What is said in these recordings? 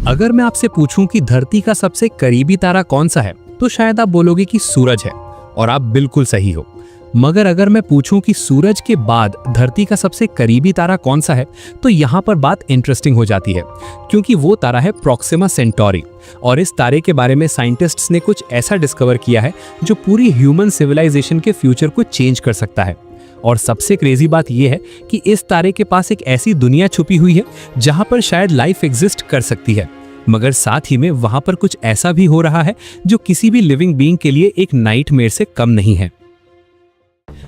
अगर मैं आपसे पूछूं कि धरती का सबसे करीबी तारा कौन सा है, तो शायद आप बोलोगे कि सूरज है, और आप बिल्कुल सही हो। मगर अगर मैं पूछूं कि सूरज के बाद धरती का सबसे करीबी तारा कौन सा है, तो यहाँ पर बात इंटरेस्टिंग हो जाती है, क्योंकि वो तारा है प्रोक्सिमा सेंटोरी। और इस तारे के बारे में साइंटिस्ट्स ने कुछ ऐसा डिस्कवर किया है जो पूरी ह्यूमन सिविलाइजेशन के फ्यूचर को चेंज कर सकता है। और सबसे क्रेजी बात यह है कि इस तारे के पास एक ऐसी दुनिया छुपी हुई है जहां पर शायद लाइफ एग्जिस्ट कर सकती है, मगर साथ ही में वहां पर कुछ ऐसा भी हो रहा है जो किसी भी लिविंग बीइंग के लिए एक नाइटमेयर से कम नहीं है।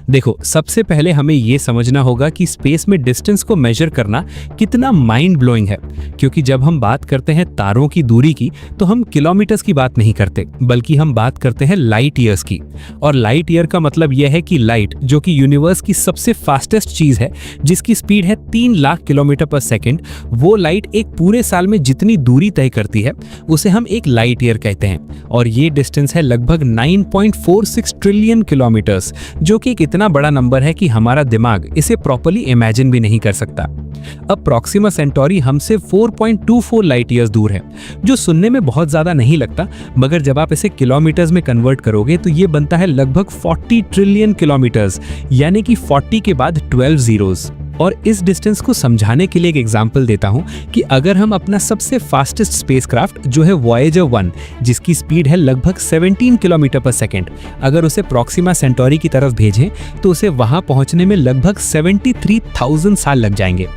देखो, सबसे पहले हमें यह समझना होगा कि स्पेस में डिस्टेंस को मेजर करना कितना माइंड ब्लोइंग है, क्योंकि जब हम बात करते हैं तारों की दूरी की तो हम किलोमीटर्स की बात नहीं करते, बल्कि हम बात करते हैं लाइट ईयर्स की। और लाइट ईयर का मतलब यह है कि लाइट, जो कि यूनिवर्स की सबसे फास्टेस्ट चीज है, जिसकी स्पीड है 3 लाख किलोमीटर पर सेकेंड, वो लाइट एक पूरे साल में जितनी दूरी तय करती है उसे हम एक लाइट ईयर कहते हैं। और ये डिस्टेंस है लगभग 9.46 ट्रिलियन किलोमीटर्स, जो कि एक इतना बड़ा नंबर है कि हमारा दिमाग इसे प्रॉपर्ली इमेजिन भी नहीं कर सकता। अब प्रोक्सिमा सेंटोरी हमसे 4.24 लाइट ईयर्स दूर है, जो सुनने में बहुत ज्यादा नहीं लगता, मगर जब आप इसे किलोमीटर्स में कन्वर्ट करोगे तो ये बनता है लगभग 40 ट्रिलियन किलोमीटर्स, यानी कि 40 के बाद 12 जीरोस। और इस डिस्टेंस को समझाने के लिए एक एग्जांपल देता हूं कि अगर हम अपना सबसे फास्टेस्ट स्पेसक्राफ्ट जो है वॉयेजर 1, जिसकी स्पीड है लगभग 17 किलोमीटर पर सेकेंड, अगर उसे प्रोक्सिमा सेंटोरी की तरफ भेजें तो उसे वहां पहुंचने में लगभग 73,000 साल लग जाएंगे।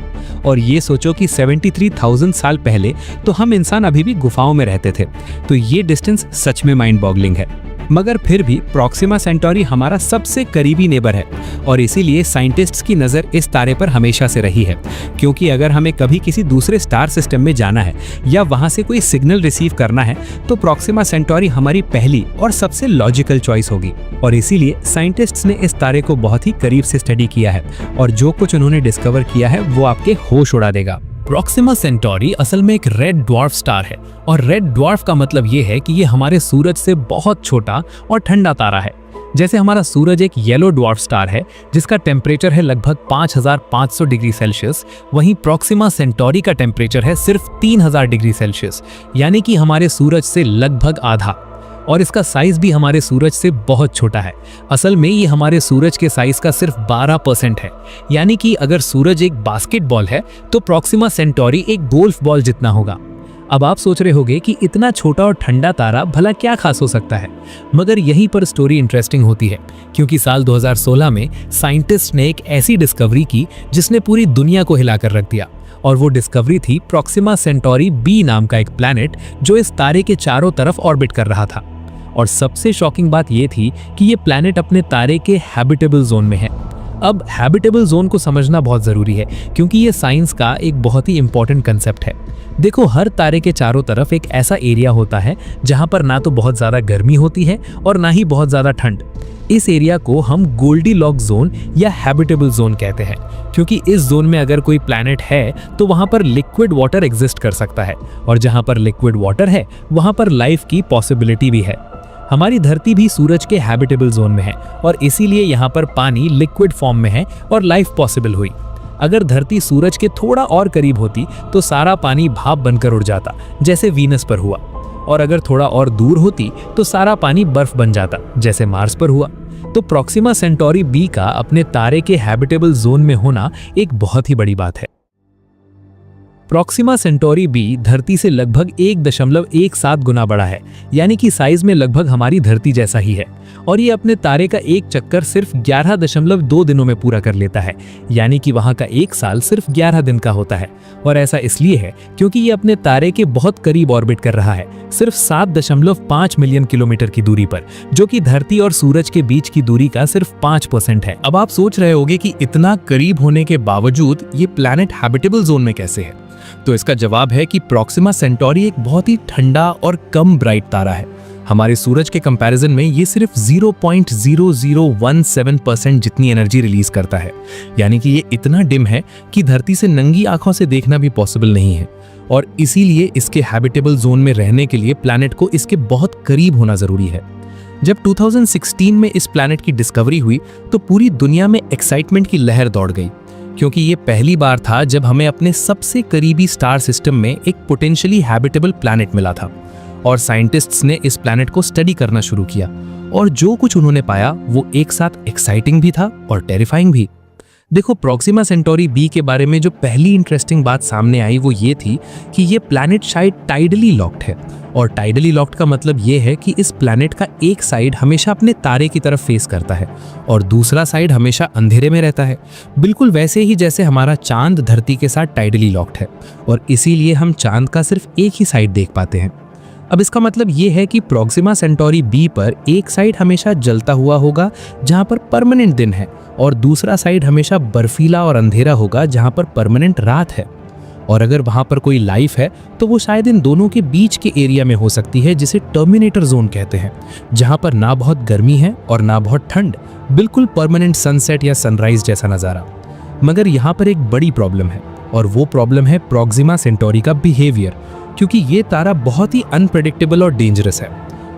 और ये सोचो कि 73,000 साल पहले तो हम इंसान अभी भी गुफाओं में रहते थे, तो ये डिस्टेंस सच में माइंड बॉगलिंग है। मगर फिर भी प्रोक्सिमा सेंटोरी हमारा सबसे करीबी नेबर है, और इसीलिए साइंटिस्ट्स की नज़र इस तारे पर हमेशा से रही है, क्योंकि अगर हमें कभी किसी दूसरे स्टार सिस्टम में जाना है या वहां से कोई सिग्नल रिसीव करना है तो प्रोक्सिमा सेंटोरी हमारी पहली और सबसे लॉजिकल चॉइस होगी। और इसीलिए साइंटिस्ट्स ने इस तारे को बहुत ही करीब से स्टडी किया है, और जो कुछ उन्होंने डिस्कवर किया है वो आपके होश उड़ा देगा। प्रोक्सिमा सेंटोरी असल में एक रेड ड्वार्फ स्टार है, और रेड ड्वार्फ का मतलब ये है कि ये हमारे सूरज से बहुत छोटा और ठंडा तारा है। जैसे हमारा सूरज एक येलो ड्वार्फ स्टार है जिसका टेम्परेचर है लगभग 5500 डिग्री सेल्सियस, वहीं प्रोक्सिमा सेंटोरी का टेम्परेचर है सिर्फ 3000 डिग्री सेल्सियस, यानी कि हमारे सूरज से लगभग आधा। और इसका साइज भी हमारे सूरज से बहुत छोटा है। असल में ये हमारे सूरज के साइज का सिर्फ 12% है, यानी कि अगर सूरज एक बास्केटबॉल है तो प्रोक्सिमा सेंटोरी एक गोल्फ बॉल जितना होगा। अब आप सोच रहे होंगे कि इतना छोटा और ठंडा तारा भला क्या खास हो सकता है, मगर यहीं पर स्टोरी इंटरेस्टिंग होती है, क्योंकि साल 2016 में साइंटिस्ट ने एक ऐसी डिस्कवरी की जिसने पूरी दुनिया को हिलाकर रख दिया। और वो डिस्कवरी थी प्रोक्सिमा सेंटोरी बी नाम का एक प्लैनेट जो इस तारे के चारों तरफ ऑर्बिट कर रहा था। और सबसे शॉकिंग बात ये थी कि ये प्लैनेट अपने तारे के हैबिटेबल जोन में है। अब हैबिटेबल जोन को समझना बहुत ज़रूरी है, क्योंकि ये साइंस का एक बहुत ही इंपॉर्टेंट कंसेप्ट है। देखो, हर तारे के चारों तरफ एक ऐसा एरिया होता है जहां पर ना तो बहुत ज़्यादा गर्मी होती है और ना ही बहुत ज़्यादा ठंड। इस एरिया को हम गोल्डीलॉक्स जोन या हैबिटेबल जोन कहते हैं, क्योंकि इस जोन में अगर कोई प्लैनेट है तो वहां पर लिक्विड वाटर एग्जिस्ट कर सकता है, और जहां पर लिक्विड वाटर है वहां पर लाइफ की पॉसिबिलिटी भी है। हमारी धरती भी सूरज के हैबिटेबल जोन में है, और इसीलिए यहाँ पर पानी लिक्विड फॉर्म में है और लाइफ पॉसिबल हुई। अगर धरती सूरज के थोड़ा और करीब होती तो सारा पानी भाप बनकर उड़ जाता, जैसे वीनस पर हुआ, और अगर थोड़ा और दूर होती तो सारा पानी बर्फ बन जाता, जैसे मार्स पर हुआ। तो प्रोक्सिमा सेंटोरी बी का अपने तारे के हैबिटेबल जोन में होना एक बहुत ही बड़ी बात है। प्रोक्सिमा सेंटोरी बी धरती से लगभग 1.17 गुना बड़ा है, यानी कि साइज में लगभग हमारी धरती जैसा ही है। और ये अपने तारे का एक चक्कर सिर्फ 11.2 दिनों में पूरा कर लेता है, यानी कि वहां का एक साल सिर्फ 11 दिन का होता है। और ऐसा इसलिए है क्योंकि ये अपने तारे के बहुत करीब ऑर्बिट कर रहा है, सिर्फ 7.5 मिलियन किलोमीटर की दूरी पर, जो कि धरती और सूरज के बीच की दूरी का सिर्फ 5% है। अब आप सोच रहे होंगे कि इतना करीब होने के बावजूद ये प्लैनेट हैबिटेबल जोन में कैसे है? तो इसका जवाब है कि प्रोक्सिमा सेंटोरी एक बहुत ही ठंडा और कम ब्राइट तारा है। हमारे सूरज के कंपैरिजन में ये सिर्फ 0.0017% जितनी एनर्जी रिलीज करता है, यानी कि ये इतना डिम है कि धरती से नंगी आंखों से देखना भी पॉसिबल नहीं है। और इसीलिए इसके हैबिटेबल जोन में रहने के लिए प्लैनेट को इसके बहुत करीब होना जरूरी है। जब 2016 में इस प्लैनेट की डिस्कवरी हुई तो पूरी दुनिया में एक्साइटमेंट की लहर दौड़ गई, क्योंकि ये पहली बार था जब हमें अपने सबसे करीबी स्टार सिस्टम में एक पोटेंशियली हैबिटेबल प्लैनेट मिला था और साइंटिस्ट्स ने इस प्लैनेट को स्टडी करना शुरू किया और जो कुछ उन्होंने पाया वो एक साथ एक्साइटिंग भी था और टेरिफाइंग भी। देखो, प्रॉक्सिमा सेंटोरी बी के बारे में जो पहली इंटरेस्टिंग बात सामने आई वो ये थी कि ये प्लैनेट शायद टाइडली लॉक्ड है। और टाइडली लॉक्ड का मतलब ये है कि इस प्लैनेट का एक साइड हमेशा अपने तारे की तरफ फेस करता है और दूसरा साइड हमेशा अंधेरे में रहता है, बिल्कुल वैसे ही जैसे हमारा चांद धरती के साथ टाइडली लॉक्ड है और इसीलिए हम चांद का सिर्फ एक ही साइड देख पाते हैं। अब इसका मतलब ये है कि प्रॉक्सिमा सेंटोरी बी पर एक साइड हमेशा जलता हुआ होगा जहां पर परमानेंट दिन है और दूसरा साइड हमेशा बर्फीला और अंधेरा होगा जहां पर परमानेंट रात है। और अगर वहां पर कोई लाइफ है तो वो शायद इन दोनों के बीच के एरिया में हो सकती है जिसे टर्मिनेटर जोन कहते हैं, जहां पर ना बहुत गर्मी है और ना बहुत ठंड, बिल्कुल परमानेंट सनसेट या सनराइज जैसा नज़ारा। मगर यहाँ पर एक बड़ी प्रॉब्लम है और वो प्रॉब्लम है प्रॉक्सिमा सेंटोरी का बिहेवियर, क्योंकि ये तारा बहुत ही अनप्रेडिक्टेबल और डेंजरस है।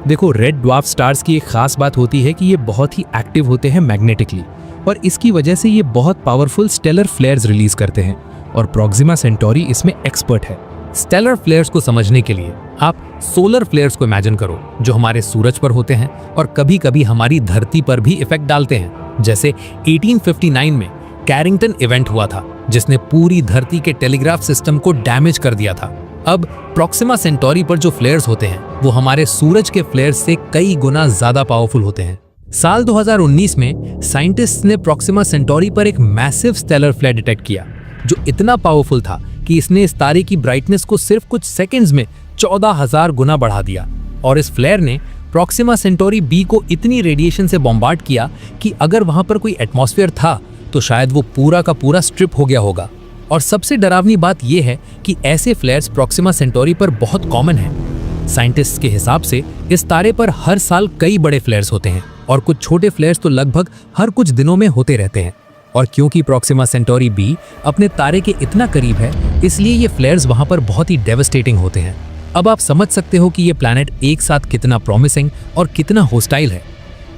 देखो, रेड ड्वार्फ स्टार्स की एक खास बात होती है कि ये बहुत ही एक्टिव होते हैं मैग्नेटिकली और इसकी वजह से ये बहुत पावरफुल स्टेलर फ्लेयर्स रिलीज करते हैं और प्रॉक्सिमा सेंटोरी इसमें एक्सपर्ट है। स्टेलर फ्लेयर्स को समझने के लिए आप सोलर फ्लेयर्स को इमेजिन करो जो हमारे सूरज पर होते हैं और कभी कभी हमारी धरती पर भी इफेक्ट डालते हैं। जैसे 1859 में कैरिंगटन इवेंट हुआ था जिसने पूरी धरती के टेलीग्राफ सिस्टम को डैमेज कर दिया था। अब प्रॉक्सिमा सेंटोरी पर जो फ्लेयर्स होते हैं वो हमारे सूरज के फ्लेयर्स से कई गुना ज्यादा पावरफुल होते हैं। साल 2019 में साइंटिस्ट्स ने प्रॉक्सिमा सेंटोरी पर एक मैसिव स्टेलर फ्लेयर डिटेक्ट किया जो इतना पावरफुल था कि इसने इस तारे की ब्राइटनेस को सिर्फ कुछ सेकंड्स में 14,000 गुना बढ़ा दिया। और इस फ्लेयर ने प्रॉक्सिमा सेंटोरी बी को इतनी रेडिएशन से बॉम्बार्ड किया कि अगर वहां पर कोई एटमॉस्फेयर था तो शायद वो पूरा का पूरा स्ट्रिप हो गया होगा। और सबसे डरावनी बात यह है कि ऐसे फ्लेयर्स प्रॉक्सिमा सेंटोरी पर बहुत कॉमन है। साइंटिस्ट्स के हिसाब से इस तारे पर हर साल कई बड़े फ्लेयर्स होते हैं और कुछ छोटे फ्लेयर्स तो लगभग हर कुछ दिनों में होते रहते हैं। और क्योंकि प्रॉक्सिमा सेंटोरी बी अपने तारे के इतना करीब है, इसलिए ये फ्लेयर्स वहां पर बहुत ही डेवास्टेटिंग होते हैं। अब आप समझ सकते हो कि ये प्लैनेट एक साथ कितना प्रॉमिसिंग और कितना होस्टाइल है।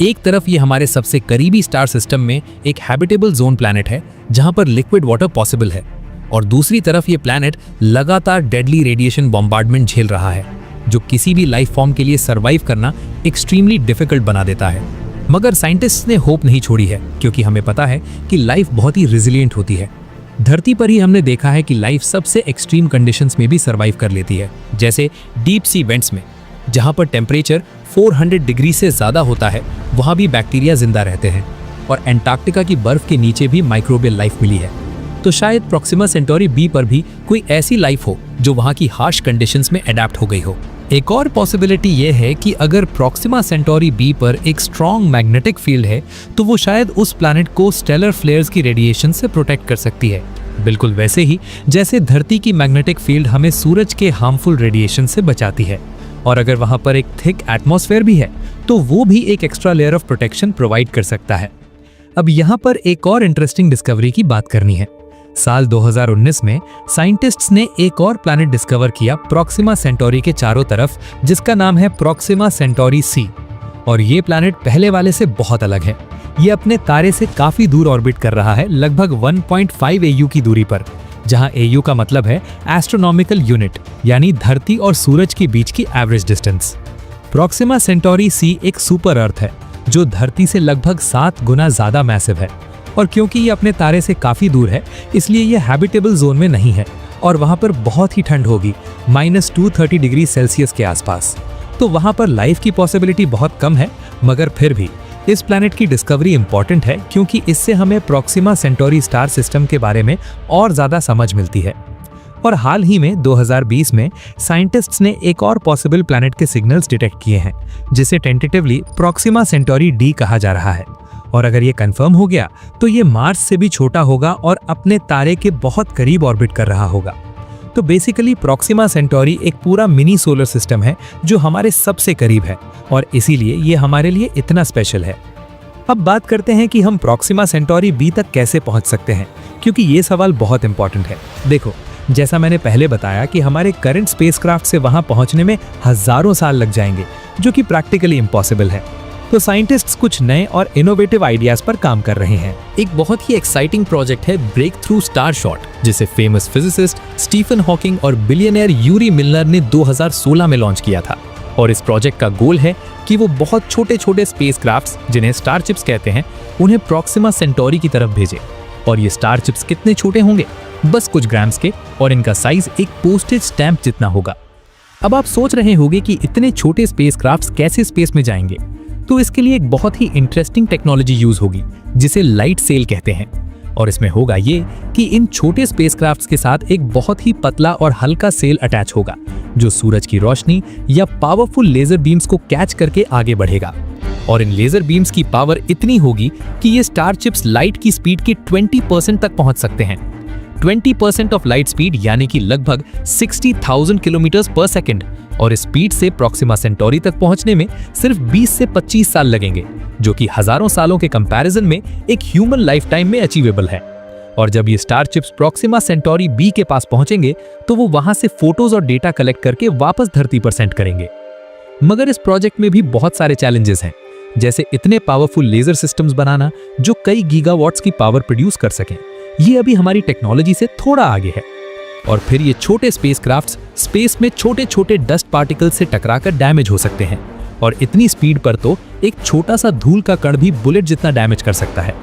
एक तरफ ये हमारे सबसे करीबी स्टार सिस्टम में एक हैबिटेबल जोन प्लैनेट है जहां पर लिक्विड वाटर पॉसिबल है और दूसरी तरफ ये प्लैनेट लगातार डेडली रेडिएशन बॉम्बार्डमेंट झेल रहा है जो किसी भी लाइफ फॉर्म के लिए सर्वाइव करना एक्सट्रीमली डिफिकल्ट बना देता है। मगर साइंटिस्ट्स ने होप नहीं छोड़ी है क्योंकि हमें पता है कि लाइफ बहुत ही रेजिलिएंट होती है। धरती पर ही हमने देखा है कि लाइफ सबसे एक्सट्रीम कंडीशंस में भी सर्वाइव कर लेती है, जैसे डीप सी वेंट्स में जहां पर टेम्परेचर 400 डिग्री से ज्यादा होता है, वहां भी बैक्टीरिया जिंदा रहते हैं। और एंटार्क्टिका की बर्फ के नीचे भी माइक्रोबियल लाइफ मिली है। तो शायद प्रॉक्सिमा सेंटोरी बी पर भी कोई ऐसी लाइफ हो जो वहां की हार्श कंडीशंस में अडेप्ट हो गई हो। एक और पॉसिबिलिटी ये है कि अगर प्रॉक्सिमा सेंटोरी बी पर एक स्ट्रॉन्ग मैग्नेटिक फील्ड है तो वो शायद उस प्लैनेट को स्टेलर फ्लेयर्स की रेडिएशन से प्रोटेक्ट कर सकती है, बिल्कुल वैसे ही जैसे धरती की मैग्नेटिक फील्ड हमें सूरज के हार्मफुल रेडिएशन से बचाती है। और अगर वहां पर एक थिक एटमॉस्फेयर भी है तो वो भी एक extra layer of protection provide कर सकता है। अब यहाँ पर एक और इंटरेस्टिंग डिस्कवरी की बात करनी है। साल 2019 में साइंटिस्ट्स ने एक और प्लैनेट डिस्कवर किया प्रॉक्सिमा सेंटोरी के चारों तरफ, जिसका नाम है प्रॉक्सिमा सेंटोरी सी। और ये प्लैनेट पहले वाले से बहुत अलग है। ये अपने तारे से काफी दूर ऑर्बिट कर रहा है, लगभग 1.5 AU की दूरी पर, जहां AU का मतलब है एस्ट्रोनॉमिकल यूनिट, यानी धरती और सूरज के बीच की एवरेज डिस्टेंस। प्रॉक्सिमा सेंटोरी सी एक सुपर अर्थ है जो धरती से लगभग 7 गुना ज्यादा मैसिव है। और क्योंकि ये अपने तारे से काफी दूर है, इसलिए ये हैबिटेबल जोन में नहीं है और वहां पर बहुत ही ठंड होगी, -230 डिग्री सेल्सियस के आसपास। तो वहां पर लाइफ की पॉसिबिलिटी बहुत कम है। मगर फिर भी इस प्लैनेट की डिस्कवरी इंपॉर्टेंट है क्योंकि इससे हमें प्रॉक्सिमा सेंटोरी स्टार सिस्टम के बारे में और ज्यादा समझ मिलती है। और हाल ही में 2020 में साइंटिस्ट्स ने एक और पॉसिबल प्लैनेट के सिग्नल्स डिटेक्ट किए हैं जिसे टेंटेटिवली प्रॉक्सिमा सेंटोरी डी कहा जा रहा है। और अगर ये कंफर्म हो गया तो ये मार्स से भी छोटा होगा और अपने तारे के बहुत करीब ऑर्बिट कर रहा होगा। तो बेसिकली प्रॉक्सिमा सेंटोरी एक पूरा मिनी सोलर सिस्टम है जो हमारे सबसे करीब है और इसीलिए ये हमारे लिए इतना स्पेशल है। अब बात करते हैं कि हम प्रॉक्सिमा सेंटोरी बी तक कैसे पहुंच सकते हैं, क्योंकि ये सवाल बहुत इंपॉर्टेंट है। देखो, जैसा मैंने पहले बताया कि हमारे करंट स्पेसक्राफ्ट से वहां पहुंचने में हजारों साल लग जाएंगे, जो कि प्रैक्टिकली इम्पॉसिबल है। तो साइंटिस्ट्स कुछ नए और इनोवेटिव आइडियाज पर काम कर रहे हैं। एक बहुत ही एक्साइटिंग प्रोजेक्ट है ब्रेक थ्रू स्टार शॉट, जिसे फेमस फिजिसिस्ट स्टीफन हॉकिंग और बिलियनियर यूरी मिलर ने 2016 में लॉन्च किया था। और इस प्रोजेक्ट का गोल है कि वो बहुत छोटे छोटे स्पेसक्राफ्ट्स, जिन्हें स्टार चिप्स कहते हैं, उन्हें प्रॉक्सिमा सेंटोरी की तरफ भेजे। और ये स्टार चिप्स कितने छोटे होंगे? बस कुछ ग्राम्स के, और इनका साइज एक पोस्टेज स्टैंप जितना होगा। अब आप सोच रहे होंगे कि इतने छोटे स्पेसक्राफ्ट्स कैसे स्पेस में जाएंगे, तो इसके लिए एक बहुत ही इंटरेस्टिंग टेक्नोलॉजी यूज होगी, जिसे लाइट सेल कहते हैं। और इसमें होगा ये कि इन छोटे स्पेसक्राफ्ट्स के साथ एक बहुत ही पतला और हल्का सेल अटैच होगा, जो सूरज की रोशनी या पावरफुल लेजर बीम्स को कैच करके आगे बढ़ेगा। और इन लेजर बीम्स की पावर इतनी होगी कि ये स्टार चिप्स लाइट की स्पीड के 20% तक पहुंच सकते हैं। 20% ऑफ लाइट स्पीड यानी कि लगभग 60,000 किलोमीटर पर सेकंड। और इस स्पीड से प्रॉक्सिमा सेंटोरी तक पहुंचने में सिर्फ 20 से 25 साल लगेंगे, जो कि हजारों सालों के कंपैरिजन में एक ह्यूमन लाइफ टाइम में अचीवेबल है। और जब ये star chips Proxima Centauri B के पास पहुंचेंगे, तो वो वहां से फोटोज और डेटा कलेक्ट करके वापस धरती पर सेंड करेंगे। मगर इस प्रोजेक्ट में भी बहुत सारे चैलेंजेस हैं, जैसे इतने पावरफुल लेजर सिस्टम्स बनाना जो कई गीगावाट्स की पावर प्रोड्यूस कर सकें। ये अभी हमारी टेक्नोलॉजी से थोड़ा आगे है। और फिर ये छोटे स्पेसक्राफ्ट्स स्पेस में छोटे छोटे डस्ट पार्टिकल से टकराकर डैमेज हो सकते हैं। और इतनी स्पीड पर तो एक छोटा सा धूल का कण भी बुलेट जितना डैमेज कर सकता है।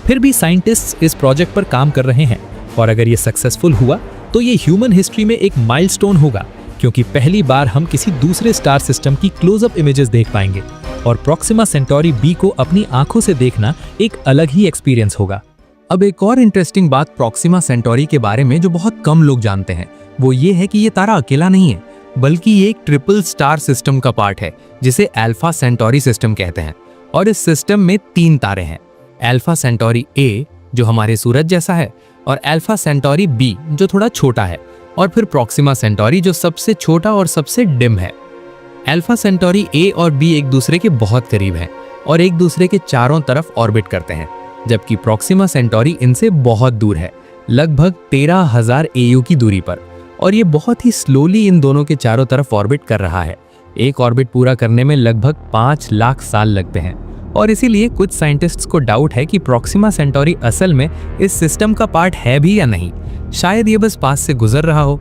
फिर भी साइंटिस्ट्स इस प्रोजेक्ट पर काम कर रहे हैं, और अगर ये सक्सेसफुल हुआ तो ये ह्यूमन हिस्ट्री में एक माइलस्टोन होगा, क्योंकि पहली बार हम किसी दूसरे स्टार सिस्टम की क्लोजअप इमेजेस देख पाएंगे। और प्रॉक्सिमा सेंटोरी बी को अपनी आंखों से देखना एक अलग ही एक्सपीरियंस होगा। अब एक और इंटरेस्टिंग बात प्रॉक्सिमा सेंटोरी के बारे में जो बहुत कम लोग जानते हैं, वो ये है कि ये तारा अकेला नहीं है, बल्कि ये एक ट्रिपल स्टार सिस्टम का पार्ट है, जिसे अल्फा सेंटोरी सिस्टम कहते हैं। और इस सिस्टम में 3 तारे हैं, अल्फा सेंटोरी ए जो हमारे सूरज जैसा है, और अल्फा सेंटोरी बी जो थोड़ा छोटा है, और फिर प्रॉक्सिमा सेंटोरी जो सबसे छोटा और सबसे डिम है। अल्फा सेंटोरी ए और बी एक दूसरे के बहुत करीब हैं और एक दूसरे के चारों तरफ ऑर्बिट करते हैं, जबकि प्रॉक्सिमा सेंटोरी इनसे बहुत दूर है, लगभग 13,000 AU की दूरी पर। और ये बहुत ही स्लोली इन दोनों के चारों तरफ ऑर्बिट कर रहा है। एक ऑर्बिट पूरा करने में लगभग 5 लाख साल लगते हैं। और इसीलिए कुछ साइंटिस्ट्स को डाउट है कि प्रॉक्सिमा सेंटोरी असल में इस सिस्टम का पार्ट है भी या नहीं। शायद ये बस पास से गुजर रहा हो।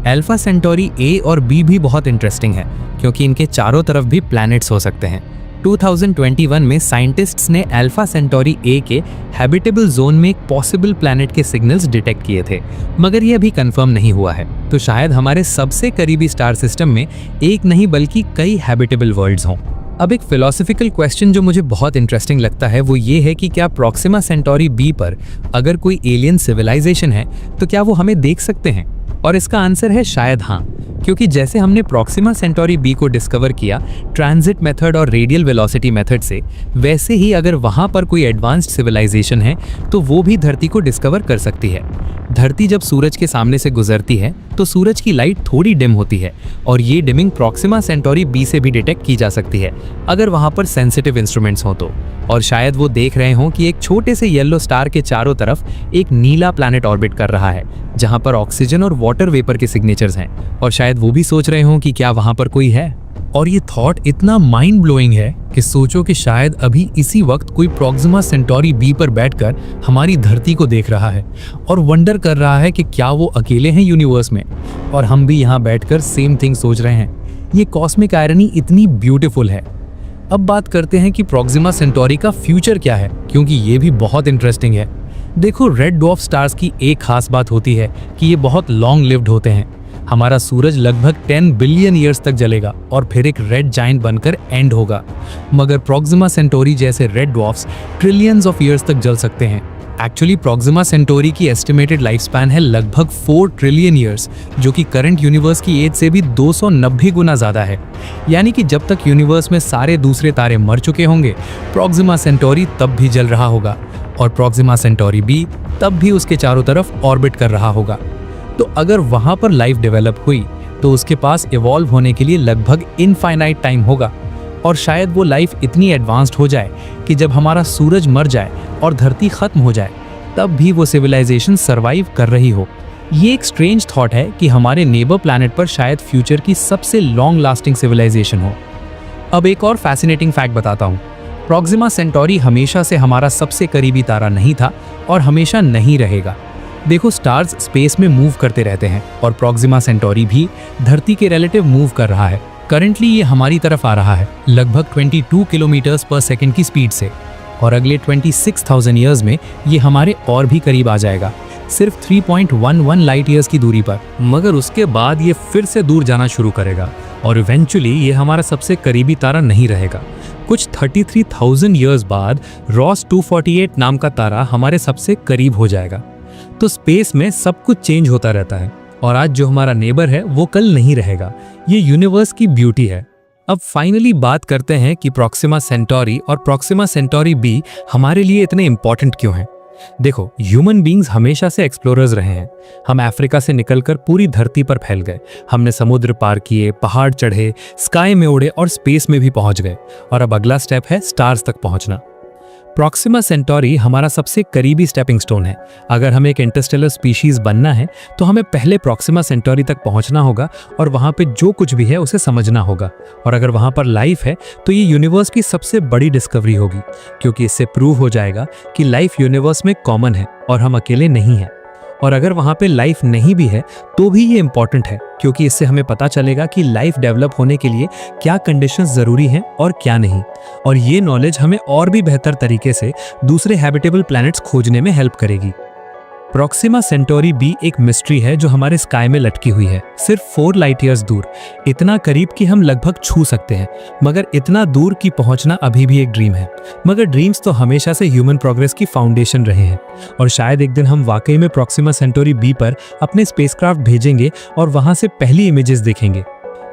अल्फा सेंटोरी ए और बी भी बहुत इंटरेस्टिंग है, क्योंकि इनके चारों तरफ भी प्लैनेट्स हो सकते हैं। 2021 में साइंटिस्ट्स ने अल्फा सेंटोरी ए के हैबिटेबल जोन में एक पॉसिबल प्लैनेट के सिग्नल्स डिटेक्ट किए थे, मगर ये अभी कंफर्म नहीं हुआ है। तो शायद हमारे सबसे करीबी स्टार सिस्टम में एक नहीं बल्कि कई हैबिटेबल वर्ल्ड्स हों। अब एक फिलोसॉफिकल क्वेश्चन जो मुझे बहुत इंटरेस्टिंग लगता है वो ये है कि क्या प्रॉक्सिमा सेंटोरी बी पर अगर कोई एलियन सिविलाइजेशन है तो क्या वो हमें देख सकते हैं? और इसका आंसर है शायद हाँ, क्योंकि जैसे हमने प्रॉक्सिमा सेंटोरी बी को डिस्कवर किया ट्रांजिट मेथड और रेडियल वेलोसिटी मेथड से, वैसे ही अगर वहां पर कोई एडवांस्ड सिविलाइजेशन है तो वो भी धरती को डिस्कवर कर सकती है। धरती जब सूरज के सामने से गुजरती है तो सूरज की लाइट थोड़ी डिम होती है, और ये डिमिंग प्रॉक्सिमा सेंटोरी बी से भी डिटेक्ट की जा सकती है अगर वहां पर सेंसिटिव इंस्ट्रूमेंट्स हो तो। और शायद वो देख रहे हों कि एक छोटे से येलो स्टार के चारों तरफ एक नीला प्लैनेट ऑर्बिट कर रहा है, जहां पर ऑक्सीजन और वाटर वेपर के सिग्नेचर्स हैं। और शायद वो भी सोच रहे हों कि क्या वहां पर कोई है। और ये थॉट इतना माइंड ब्लोइंग है कि सोचो कि शायद अभी इसी वक्त कोई प्रॉक्सिमा सेंटोरी बी पर बैठकर हमारी धरती को देख रहा है और वंडर कर रहा है कि क्या वो अकेले हैं यूनिवर्स में, और हम भी यहाँ बैठकर सेम थिंग सोच रहे हैं। ये कॉस्मिक आयरनी इतनी ब्यूटीफुल है। अब बात करते हैं कि प्रॉक्सिमा सेंटोरी का फ्यूचर क्या है, क्योंकि ये भी बहुत इंटरेस्टिंग है। देखो, रेड ड्वार्फ स्टार्स की एक खास बात होती है कि ये बहुत लॉन्ग लिव्ड होते हैं। हमारा सूरज लगभग 10 बिलियन ईयर्स तक जलेगा और फिर एक रेड जायंट बनकर एंड होगा, मगर प्रॉक्सिमा सेंटोरी जैसे red dwarfs trillions of years तक जल सकते हैं। एक्चुअली प्रॉक्सिमा सेंटोरी की एस्टिमेटेड लाइफ स्पैन है लगभग 4 ट्रिलियन ईयर्स, जो कि करंट यूनिवर्स की एज से भी 290 गुना ज़्यादा है। यानी कि जब तक यूनिवर्स में सारे दूसरे तारे मर चुके होंगे, प्रॉक्सिमा सेंटोरी तब भी जल रहा होगा, और प्रॉक्सिमा सेंटोरी बी तब भी उसके चारों तरफ ऑर्बिट कर रहा होगा। तो अगर वहाँ पर लाइफ डेवलप हुई तो उसके पास इवॉल्व होने के लिए लगभग इनफाइनाइट टाइम होगा, और शायद वो लाइफ इतनी एडवांस्ड हो जाए कि जब हमारा सूरज मर जाए और धरती खत्म हो जाए तब भी वो सिविलाइजेशन सरवाइव कर रही हो। ये एक स्ट्रेंज थॉट है कि हमारे नेबर प्लैनेट पर शायद फ्यूचर की सबसे लॉन्ग लास्टिंग सिविलाइजेशन हो। अब एक और फैसिनेटिंग फैक्ट बताता हूँ। प्रॉक्सिमा सेंटोरी हमेशा से हमारा सबसे करीबी तारा नहीं था और हमेशा नहीं रहेगा। देखो, स्टार्स स्पेस में मूव करते रहते हैं और प्रॉक्सिमा सेंटोरी भी धरती के रिलेटिव मूव कर रहा है। करंटली ये हमारी तरफ आ रहा है लगभग 22 किलोमीटर्स पर सेकंड की स्पीड से, और अगले 26,000 ईयर्स में ये हमारे और भी करीब आ जाएगा, सिर्फ 3.11 लाइट ईयर्स की दूरी पर। मगर उसके बाद ये फिर से दूर जाना शुरू करेगा और इवेंचुअली ये हमारा सबसे करीबी तारा नहीं रहेगा। कुछ 33,000 ईयर्स बाद रॉस 248 नाम का तारा हमारे सबसे करीब हो जाएगा। तो स्पेस में सब कुछ चेंज होता रहता है और आज जो हमारा नेबर है वो कल नहीं रहेगा। ये यूनिवर्स की ब्यूटी है। अब फाइनली बात करते हैं कि प्रॉक्सिमा सेंटोरी और प्रॉक्सिमा सेंटोरी बी हमारे लिए इतने इंपॉर्टेंट क्यों हैं। देखो, ह्यूमन बीइंग्स हमेशा से एक्सप्लोरर्स रहे हैं। हम अफ्रीका से निकलकर पूरी धरती पर फैल गए। हमने समुद्र पार किए, पहाड़ चढ़े, स्काई में उड़े और स्पेस में भी पहुंच गए, और अब अगला स्टेप है स्टार्स तक पहुंचना। प्रॉक्सिमा सेंटोरी हमारा सबसे करीबी स्टेपिंग स्टोन है। अगर हमें एक इंटरस्टेलर स्पीशीज बनना है तो हमें पहले प्रॉक्सिमा सेंटोरी तक पहुंचना होगा और वहां पे जो कुछ भी है उसे समझना होगा। और अगर वहां पर लाइफ है तो ये यूनिवर्स की सबसे बड़ी डिस्कवरी होगी, क्योंकि इससे प्रूव हो जाएगा कि लाइफ यूनिवर्स में कॉमन है और हम अकेले नहीं हैं। और अगर वहां पे लाइफ नहीं भी है तो भी ये इंपॉर्टेंट है, क्योंकि इससे हमें पता चलेगा कि लाइफ डेवलप होने के लिए क्या कंडीशंस जरूरी हैं और क्या नहीं। और ये नॉलेज हमें और भी बेहतर तरीके से दूसरे हैबिटेबल प्लैनेट्स खोजने में हेल्प करेगी। प्रॉक्सिमा सेंटोरी बी एक मिस्ट्री है जो हमारे स्काई में लटकी हुई है, सिर्फ 4 लाइट ईयर्स दूर, इतना करीब कि हम लगभग छू सकते हैं। मगर इतना दूर की पहुंचना अभी भी एक ड्रीम है। मगर ड्रीम्स तो हमेशा से ह्यूमन प्रोग्रेस की फाउंडेशन रहे हैं, और शायद एक दिन हम वाकई में प्रॉक्सिमा सेंटोरी बी पर अपने स्पेसक्राफ्ट भेजेंगे और वहां से पहली इमेजेस देखेंगे।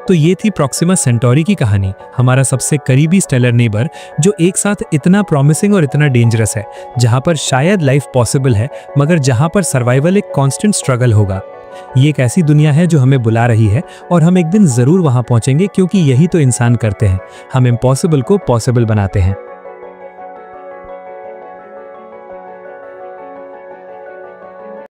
तो ये थी प्रॉक्सिमा सेंटोरी की कहानी, हमारा सबसे करीबी स्टेलर नेबर जो एक साथ इतना प्रॉमिसिंग और इतना डेंजरस है, जहां पर शायद लाइफ पॉसिबल है मगर जहां पर सर्वाइवल एक कांस्टेंट स्ट्रगल होगा। ये एक ऐसी दुनिया है जो हमें बुला रही है और हम एक दिन जरूर वहां पहुंचेंगे, क्योंकि यही तो इंसान करते हैं, हम इम्पॉसिबल को पॉसिबल बनाते हैं।